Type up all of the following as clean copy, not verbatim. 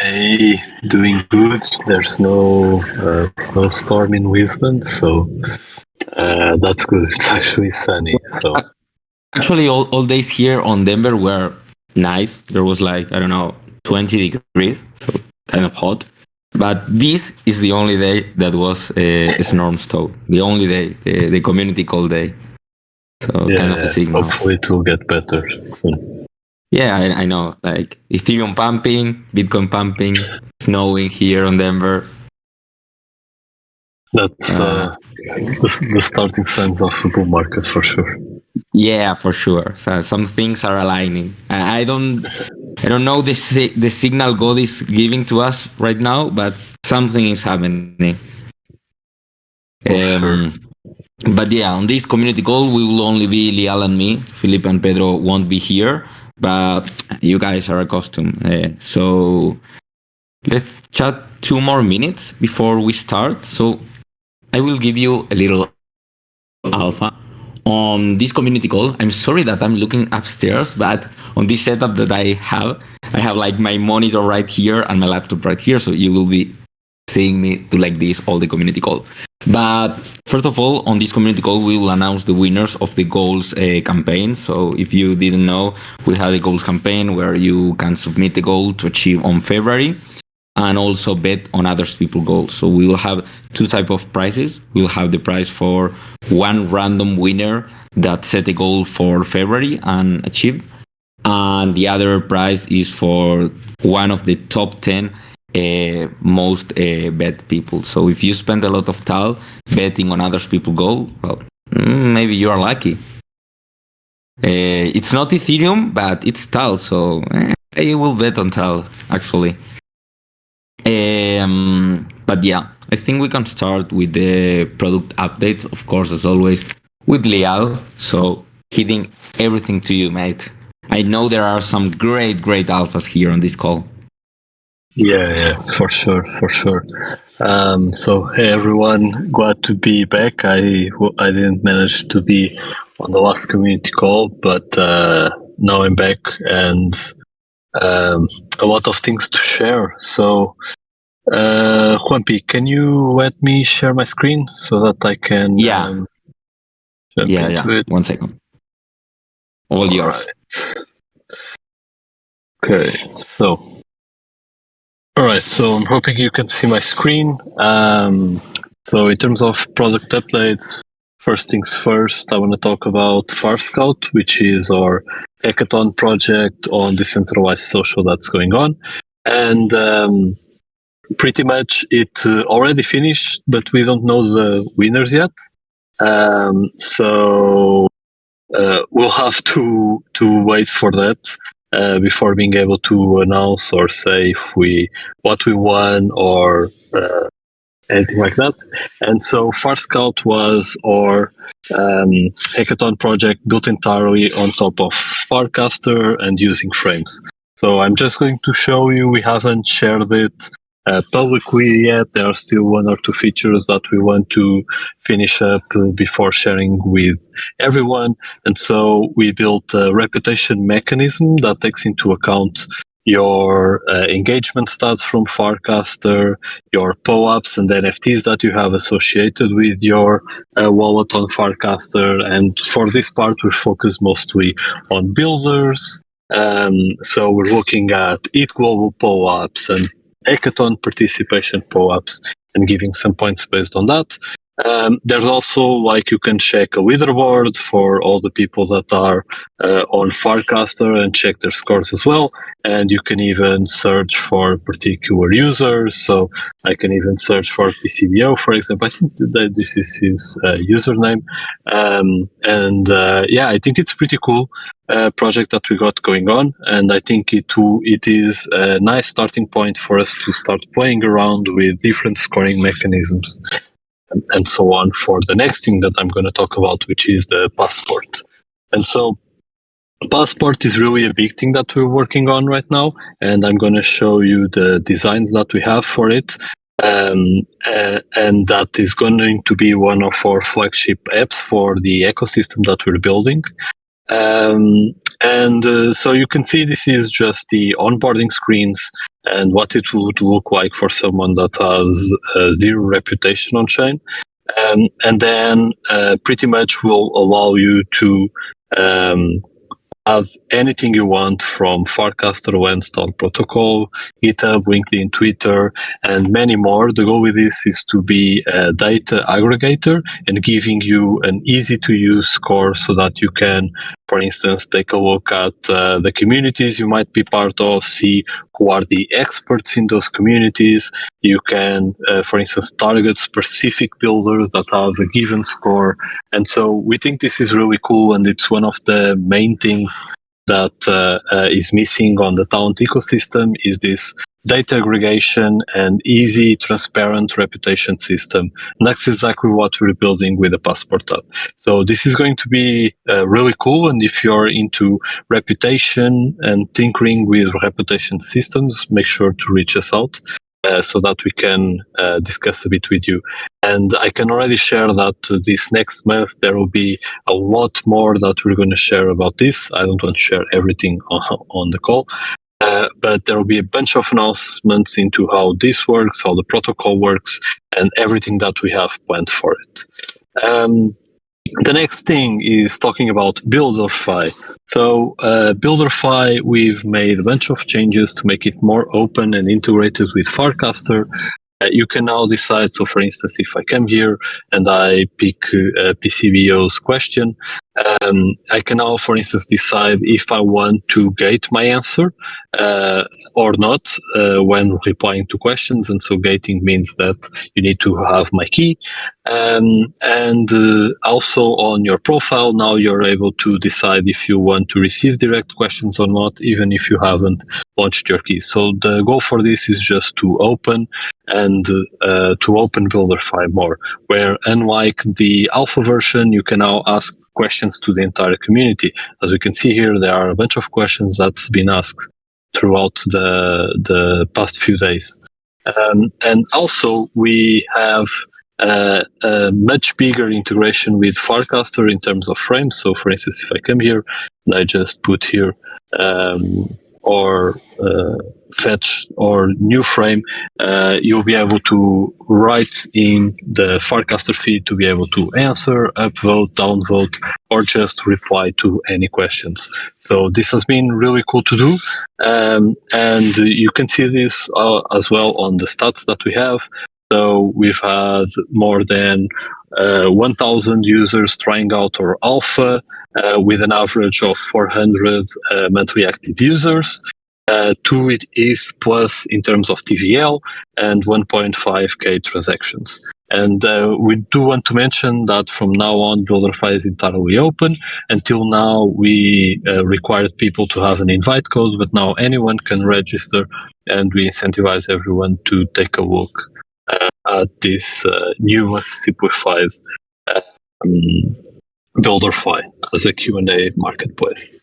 Hey, doing good. There's no snowstorm in Lisbon, so that's good. It's actually sunny. So Actually, all days here on Denver were nice. There was like, I don't know, 20 degrees, so kind of hot. But this is the only day that was a storm. The only day, the community call day. So kind of a yeah, signal. hopefully it will get better soon. Yeah, I know. Like Ethereum pumping, Bitcoin pumping, snowing here on Denver. That's Uh, the starting signs of a bull market for sure. yeah, for sure. So some things are aligning. I don't know the signal God is giving to us right now, but something is happening. For sure. Um, but yeah, on this community call, we will only be Lial and me. Felipe and Pedro won't be here, but you guys are accustomed. So let's chat 2 more minutes before we start. So I will give you a little alpha on this community call. I'm sorry that I'm looking upstairs, but on this setup that I have like my monitor right here and my laptop right here, so you will be seeing me do like this all the community call. But first of all, on this community call, we will announce the winners of the goals campaign. So if you didn't know, we had a goals campaign where you can submit the goal to achieve on February and also bet on others people goals. So we will have two type of prizes. We will have the prize for one random winner that set a goal for February and achieved, and the other prize is for one of the top 10 most bet people. So if you spend a lot of time betting on others people goal, well, maybe you are lucky. It's not Ethereum, but it's Tal, so I will bet on Tal actually. But yeah, I think we can start with the product updates, of course, as always, with Lial. So, hitting everything to you, mate. I know there are some great alphas here on this call. Yeah, for sure, for sure. So hey everyone, glad to be back. I didn't manage to be on the last community call, but now I'm back and a lot of things to share. So Juanpi, can you let me share my screen so that I can Yeah, jump yeah. into it? 1 second. All All yours. right. Okay. All right, so I'm hoping you can see my screen. So in terms of product updates, first things first, I want to talk about Far Scout, which is our hackathon project on decentralized social that's going on. And pretty much it already finished, but we don't know the winners yet. So we'll have to wait for that before being able to announce or say if what we won or anything like that. And so Far Scout was our hackathon project built entirely on top of Farcaster and using frames. So I'm just going to show you. We haven't shared it publicly yet. There are still one or two features that we want to finish up before sharing with everyone. And so we built a reputation mechanism that takes into account your engagement stats from Farcaster, your POAPs and NFTs that you have associated with your wallet on Farcaster. And for this part, we focus mostly on builders. So we're looking at ETH Global POAPs and Hackathon participation POAPs and giving some points based on that. There's also like you can check a leaderboard for all the people that are on Farcaster and check their scores as well. And you can even search for particular users. So I can even search for PCBO, for example. I think that this is his username. Yeah, I think it's pretty cool project that we got going on. And I think it is a nice starting point for us to start playing around with different scoring mechanisms and so on for the next thing that I'm going to talk about, which is the passport. And so Passport is really a big thing that we're working on right now, and I'm going to show you the designs that we have for it. And that is going to be one of our flagship apps for the ecosystem that we're building. So you can see this is just the onboarding screens and what it would look like for someone that has zero reputation on chain. And then pretty much will allow you to have anything you want from Farcaster, Wenston Protocol, GitHub, LinkedIn, Twitter, and many more. The goal with this is to be a data aggregator and giving you an easy to use score so that you can, for instance, take a look at the communities you might be part of, see who are the experts in those communities. You can, for instance, target specific builders that have a given score. And so we think this is really cool, and it's one of the main things that is missing on the Talent ecosystem is this data aggregation and easy, transparent reputation system. And that's exactly what we're building with the Passport app. So this is going to be really cool. And if you're into reputation and tinkering with reputation systems, make sure to reach us out. So that we can discuss a bit with you. And I can already share that this next month there will be a lot more that we're going to share about this. I don't want to share everything on the call, but there will be a bunch of announcements into how this works, how the protocol works, and everything that we have planned for it. The next thing is talking about BuilderFi. So BuilderFi, we've made a bunch of changes to make it more open and integrated with Farcaster. You can now decide, so for instance, if I come here and I pick PCBO's question, I can now, for instance, decide if I want to gate my answer or not when replying to questions. And so gating means that you need to have my key. And also on your profile, now you're able to decide if you want to receive direct questions or not, even if you haven't launched your key. So the goal for this is just to open and to open BuilderFi more, where unlike the alpha version, you can now ask questions to the entire community. As we can see here, there are a bunch of questions that's been asked throughout the past few days. And also we have a much bigger integration with Farcaster in terms of frames. So for instance, if I come here and I just put here or fetch or new frame, you'll be able to write in the Farcaster feed to be able to answer, upvote, downvote, or just reply to any questions. So this has been really cool to do. And you can see this as well on the stats that we have. So we've had more than 1,000 users trying out our alpha with an average of 400 monthly active users. 2 ETH plus in terms of TVL and 1.5k transactions. And we do want to mention that from now on, BuilderFi is entirely open. Until now, we required people to have an invite code, but now anyone can register, and we incentivize everyone to take a look at this newest simplified BuilderFi as a Q&A marketplace.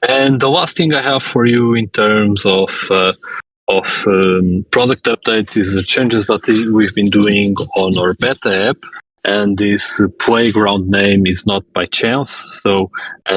And the last thing I have for you in terms of product updates is the changes that we've been doing on our beta app. And this Playground name is not by chance. So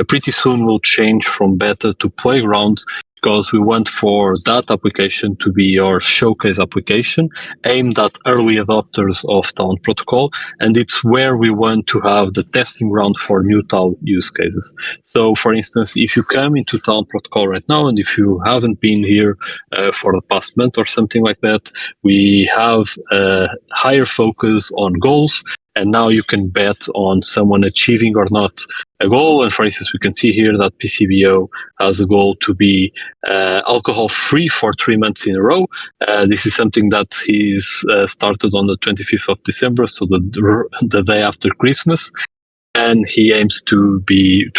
pretty soon we'll change from beta to Playground, because we want for that application to be our showcase application aimed at early adopters of Talent Protocol, and it's where we want to have the testing ground for new Talent use cases. So for instance, if you come into Talent Protocol right now, and if you haven't been here for the past month or something like that, we have a higher focus on goals. And now you can bet on someone achieving or not a goal. And for instance, we can see here that PCBO has a goal to be alcohol-free for 3 months in a row. This is something that he's started on the 25th of December, so the day after Christmas. And he aims to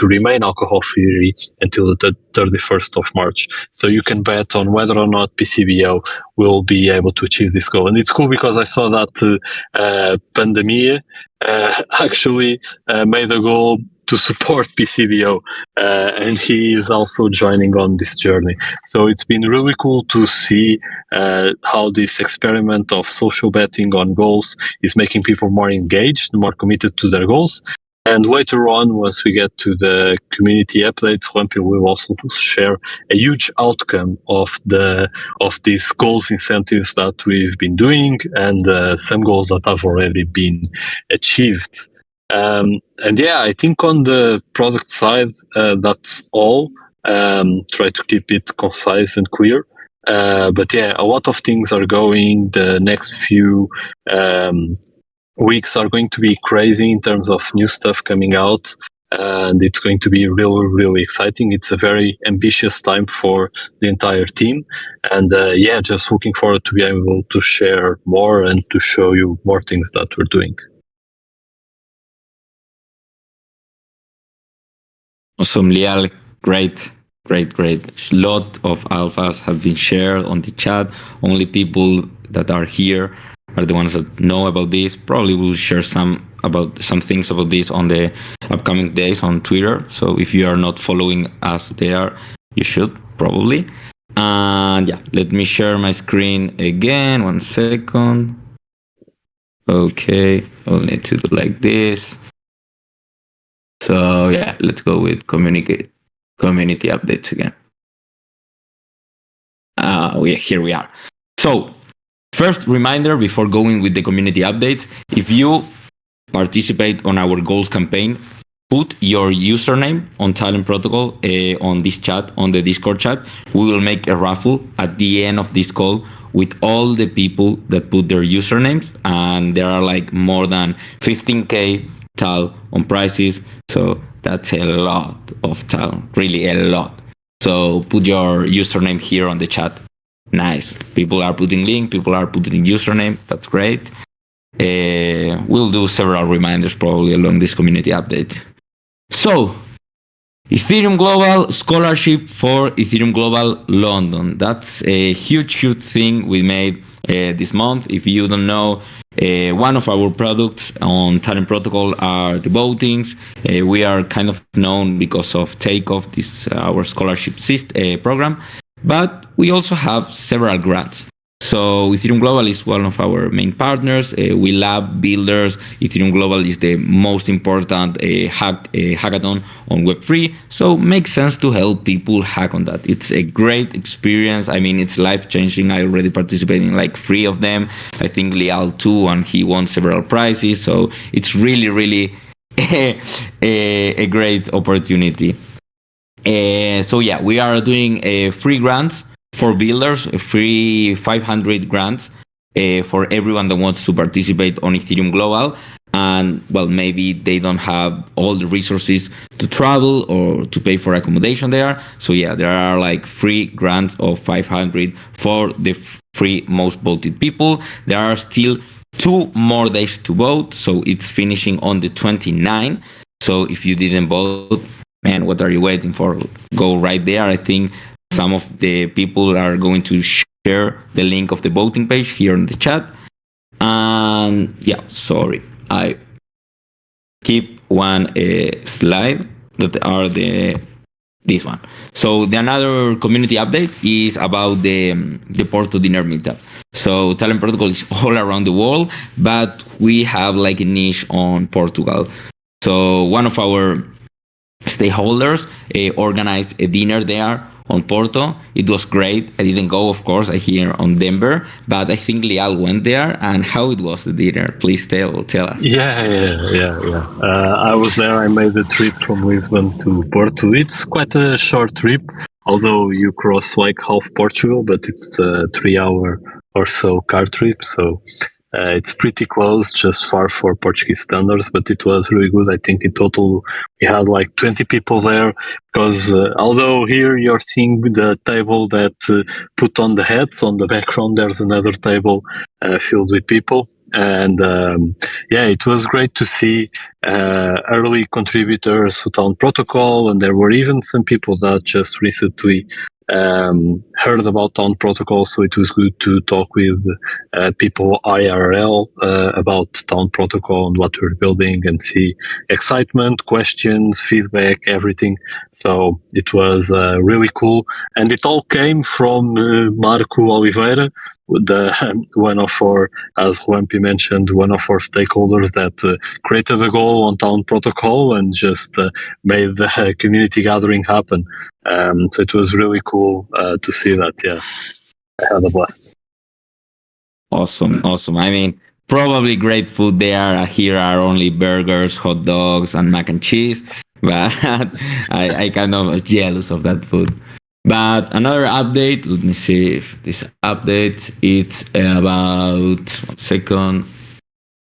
remain alcohol-free until the 31st of March. So you can bet on whether or not PCBO will be able to achieve this goal. And it's cool because I saw that Pandemia actually made a goal to support PCBO, and he is also joining on this journey. So it's been really cool to see how this experiment of social betting on goals is making people more engaged, more committed to their goals. And later on, once we get to the community updates, Juanpi will also share a huge outcome of these goals incentives that we've been doing, and some goals that have already been achieved. And yeah, I think on the product side, that's all. Try to keep it concise and clear. But yeah, a lot of things are going. The next few weeks are going to be crazy in terms of new stuff coming out, and it's going to be really, really exciting. It's a very ambitious time for the entire team, and yeah, just looking forward to be able to share more and to show you more things that we're doing. Awesome, Lial. Great. Lot of alphas have been shared on the chat. Only people that are here are the ones that know about this. Probably will share some things about this on the upcoming days on Twitter. So if you are not following us there, you should probably. And yeah, let me share my screen again. 1 second. Okay, I'll need to do like this. So yeah, let's go with community updates again. Here we are. So first reminder before going with the community updates, if you participate on our goals campaign, put your username on Talent Protocol on this chat, on the Discord chat. We will make a raffle at the end of this call with all the people that put their usernames, and there are like more than 15k TAL on prizes, so that's a lot of TAL, really a lot. So put your username here on the chat. Nice. People are putting link, people are putting username, that's great. We'll do several reminders probably along this community update. So, Ethereum Global Scholarship for Ethereum Global London. That's a huge thing we made this month. If you don't know, one of our products on Talent Protocol are the votings. We are kind of known because of Takeoff, this our scholarship program, but we also have several grants. So Ethereum Global is one of our main partners. We love builders. Ethereum Global is the most important hackathon on Web3. So makes sense to help people hack on that. It's a great experience. I mean, it's life-changing. I already participated in like 3 of them. I think Lial too, and he won several prizes. So it's really a great opportunity. So yeah, we are doing free grants for builders, free 500 grants for everyone that wants to participate on Ethereum Global. And well, maybe they don't have all the resources to travel or to pay for accommodation there. So yeah, there are like free grants of 500 for the 3 most voted people. There are still 2 more days to vote, so it's finishing on the 29th. So if you didn't vote, man, what are you waiting for? Go right there. I think some of the people are going to share the link of the voting page here in the chat. And yeah, sorry, I keep one slide that are this one. So the another community update is about the Porto Dinner Meetup. So Talent Protocol is all around the world, but we have like a niche on Portugal. So one of our stakeholders organized a dinner there on Porto. It was great. I didn't go, of course, I here on Denver, but I think Lial went there. And how it was the dinner? Please tell us. Yeah. I was there. I made the trip from Lisbon to Porto. It's quite a short trip, although you cross like half Portugal, but it's a 3-hour or so car trip. So it's pretty close, just far for Portuguese standards, but it was really good. I think in total we had like 20 people there, because although here you're seeing the table that put on the hats, on the background there's another table filled with people. And yeah, it was great to see early contributors to Talent Protocol, and there were even some people that just recently heard about Town Protocol, so it was good to talk with people IRL about Town Protocol and what we're building and see excitement, questions, feedback, everything. So it was really cool. And it all came from Marco Oliveira, one of our, as Juanpi mentioned, one of our stakeholders that created a goal on Town Protocol and just made the community gathering happen. So it was really cool to see that. Yeah, I had a blast. Awesome, awesome. I mean, probably great food there. Here are only burgers, hot dogs, and mac and cheese, but I kind of jealous of that food. But another update. Let me see if this update. It's about 1 second.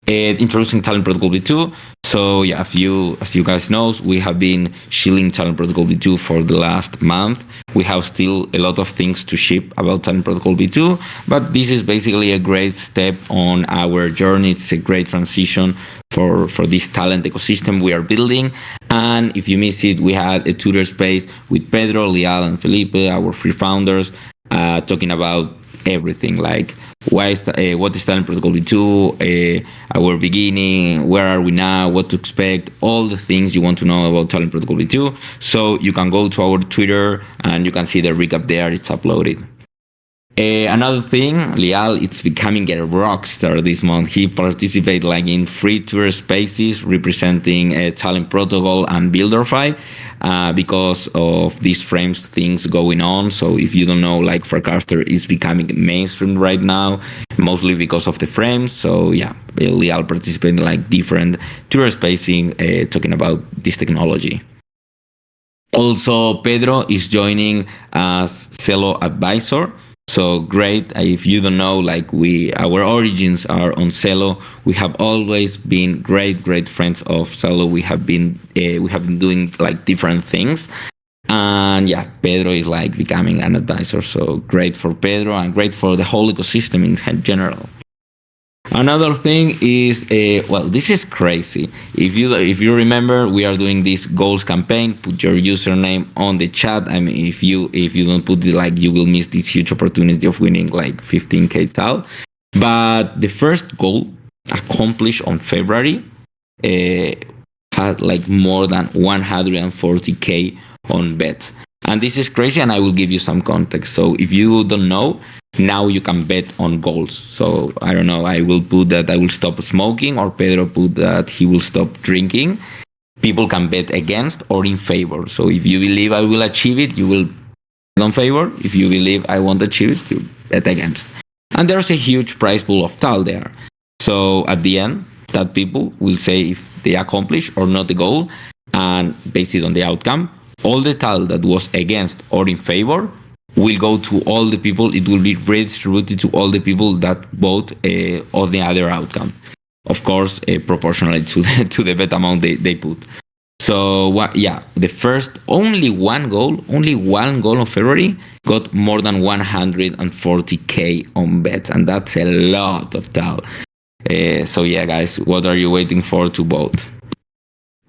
Introducing Talent Protocol V2. So yeah, as you guys know, we have been shilling Talent Protocol V2 for the last month. We have still a lot of things to ship about Talent Protocol V2, but this is basically a great step on our journey. It's a great transition for this talent ecosystem we are building. And if you miss it, we had a Twitter space with Pedro, Leal, and Felipe, our three founders, talking about everything, like what is Talent Protocol V2, our beginning, where are we now, what to expect, all the things you want to know about Talent Protocol V2. So you can go to our Twitter and you can see the recap there. It's uploaded. Another thing, Leal, it's becoming a rock star this month. He participated like in 3 Twitter spaces representing Talent Protocol and Builderfy because of these frames things going on. So if you don't know, like Farcaster is becoming mainstream right now, mostly because of the frames. So yeah, Leal participated in like different Twitter spacing talking about this technology. Also, Pedro is joining as Celo advisor. So great. If you don't know, like our origins are on Celo. We have always been great friends of Celo. We have been doing like different things. And yeah, Pedro is like becoming an advisor. So great for Pedro and great for the whole ecosystem in general. Another thing is, this is crazy. If you remember, we are doing this goals campaign. Put your username on the chat. I mean, if you don't put it, like, you will miss this huge opportunity of winning like 15K TAL. But the first goal accomplished on February had like more than 140K on bets. And this is crazy, and I will give you some context. So if you don't know, now you can bet on goals. So I don't know, I will put that I will stop smoking, or Pedro put that he will stop drinking. People can bet against or in favor. So if you believe I will achieve it, you will bet on favor. If you believe I won't achieve it, you bet against. And there's a huge prize pool of TAL there. So at the end, that people will say if they accomplish or not the goal, and based on the outcome, all the TAL that was against or in favor will go to all the people. It will be redistributed to all the people that vote on the other outcome. Of course, proportionally to the bet amount they put. So the first only one goal of February got more than 140K on bets, and that's a lot of TAL. So yeah, guys, what are you waiting for to vote?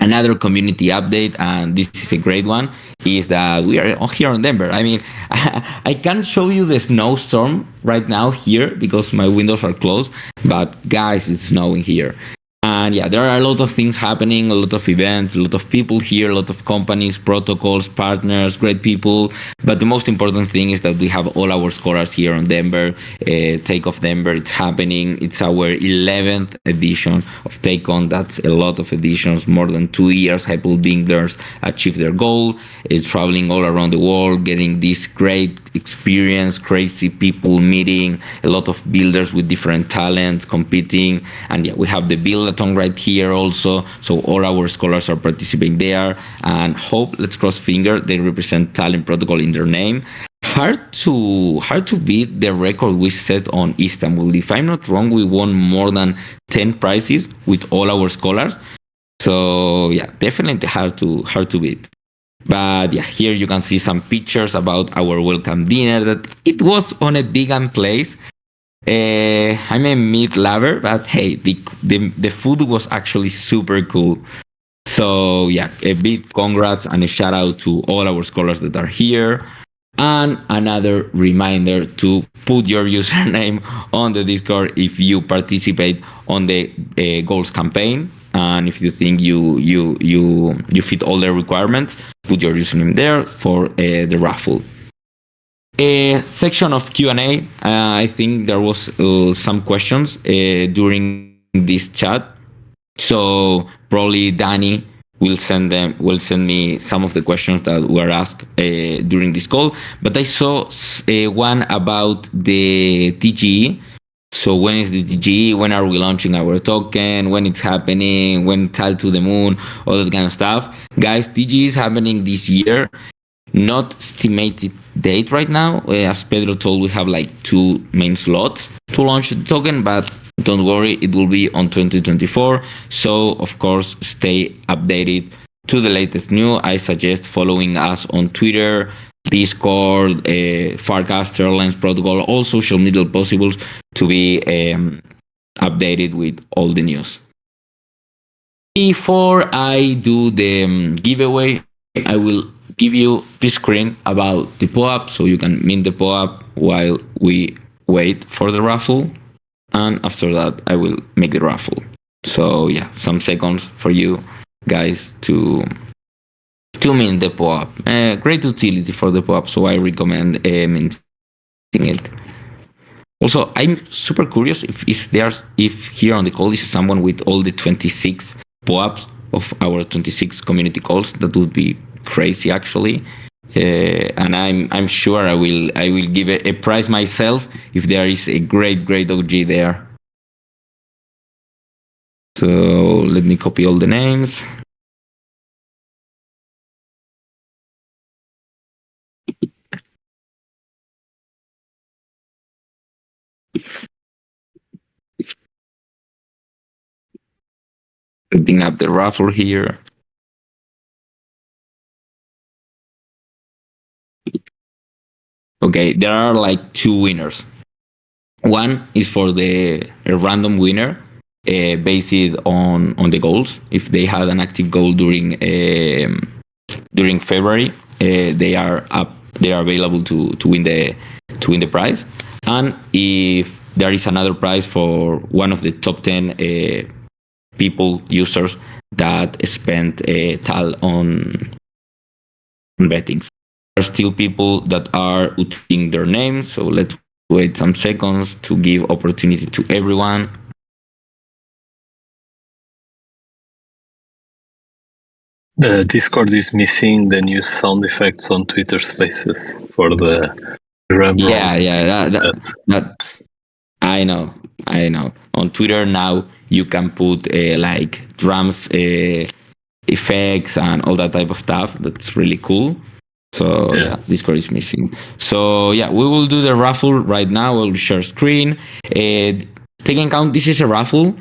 Another community update, and this is a great one, is that we are here in Denver. I mean, I can't show you the snowstorm right now here because my windows are closed, but guys, it's snowing here. And yeah, there are a lot of things happening, a lot of events, a lot of people here, a lot of companies, protocols, partners, great people. But the most important thing is that we have all our scholars here on Denver. Takeoff Denver, it's happening. It's our 11th edition of TakeOn. That's a lot of editions, more than 2 years. People builders achieve their goal. It's traveling all around the world, getting this great experience, crazy people meeting, a lot of builders with different talents competing. And yeah, we have the Build-a-thon right here also. So all our scholars are participating there, and hope, let's cross finger, they represent Talent Protocol in their name. Hard to beat the record we set on Istanbul. If I'm not wrong, we won more than 10 prizes with all our scholars. So yeah, definitely hard to beat. But yeah, here you can see some pictures about our welcome dinner, that it was on a vegan place. I'm a meat lover, but hey, the food was actually super cool. So yeah, a big congrats and a shout out to all our scholars that are here. And another reminder to put your username on the Discord if you participate on the goals campaign, and if you think you fit all the requirements, put your username there for the raffle. A section of Q&A. I think there was some questions during this chat, so probably Danny will send me some of the questions that were asked during this call. But I saw one about the TGE. So when is the TGE? When are we launching our token? When it's happening? When TAL to the moon? All that kind of stuff. Guys, TGE is happening this year. Not estimated date right now. As Pedro told, we have like 2 main slots to launch the token, but don't worry, it will be on 2024. So of course, stay updated to the latest news. I suggest following us on Twitter, Discord, Farcaster, Lens Protocol, all social media possibles to be updated with all the news. Before I do the giveaway, I will give you this screen about the POAP, so you can mint the POAP while we wait for the raffle. And after that, I will make the raffle. So yeah, some seconds for you guys to mint the POAP. Great utility for the POAP, so I recommend minting it. Also, I'm super curious if here on the call is someone with all the 26 POAPs of our 26 community calls. That would be crazy, actually. And I'm sure I will give a prize myself if there is a great OG there. So let me copy all the names. Putting up the raffle here. Okay, there are like 2 winners. One is for a random winner based on the goals. If they had an active goal during February, they are available to win the prize. And if there is another prize for one of the top 10 users that spent TAL on bettings. There are still people that are putting their names, so let's wait some seconds to give opportunity to everyone. Discord is missing the new sound effects on Twitter Spaces for the drum roll. Yeah, that I know. On Twitter now you can put like drums effects and all that type of stuff. That's really cool. So yeah, Discord is missing. So yeah, we will do the raffle right now. We'll share screen. Taking account, this is a raffle.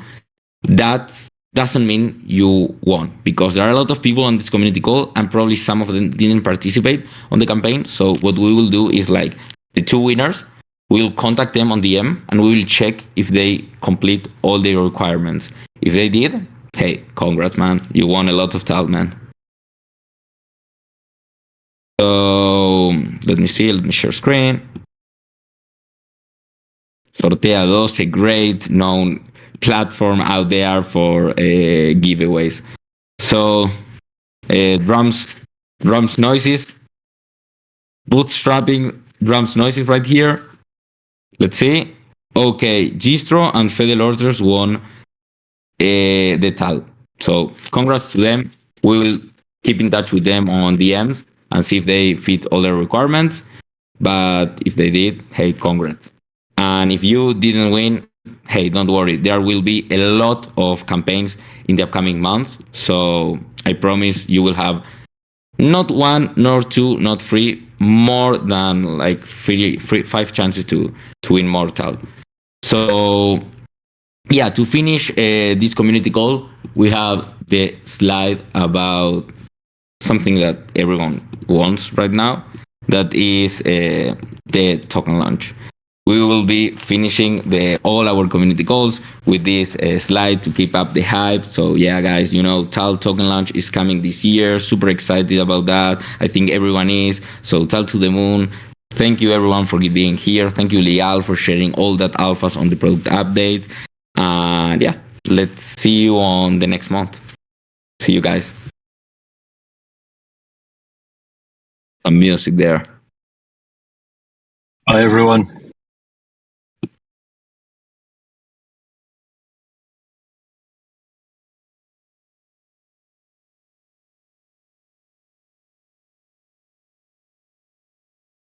That doesn't mean you won, because there are a lot of people on this community call and probably some of them didn't participate on the campaign. So what we will do is like the 2 winners, we'll contact them on DM and we will check if they complete all their requirements. If they did, hey, congrats, man. You won a lot of TAL, man. So let me share screen. Sortea 2, a great known platform out there for giveaways. So drums noises, bootstrapping drums noises right here. Let's see. Okay, Gistro and Fedel Orders won the TAL. So congrats to them. We will keep in touch with them on DMs and see if they fit all their requirements. But if they did, hey, congrats. And if you didn't win, hey, don't worry. There will be a lot of campaigns in the upcoming months. So I promise you will have not 1, nor 2, not 3, more than like 5 chances to win more TAL. So yeah, to finish this community call, we have the slide about something that everyone wants right now. That is the token launch. We will be finishing all our community calls with this slide to keep up the hype. So yeah, guys, TAL token launch is coming this year. Super excited about that. I think everyone is. So TAL to the moon. Thank you everyone for being here. Thank you Lial for sharing all that alphas on the product updates. And yeah, let's see you on the next month. See you guys. Some music there. Bye, everyone.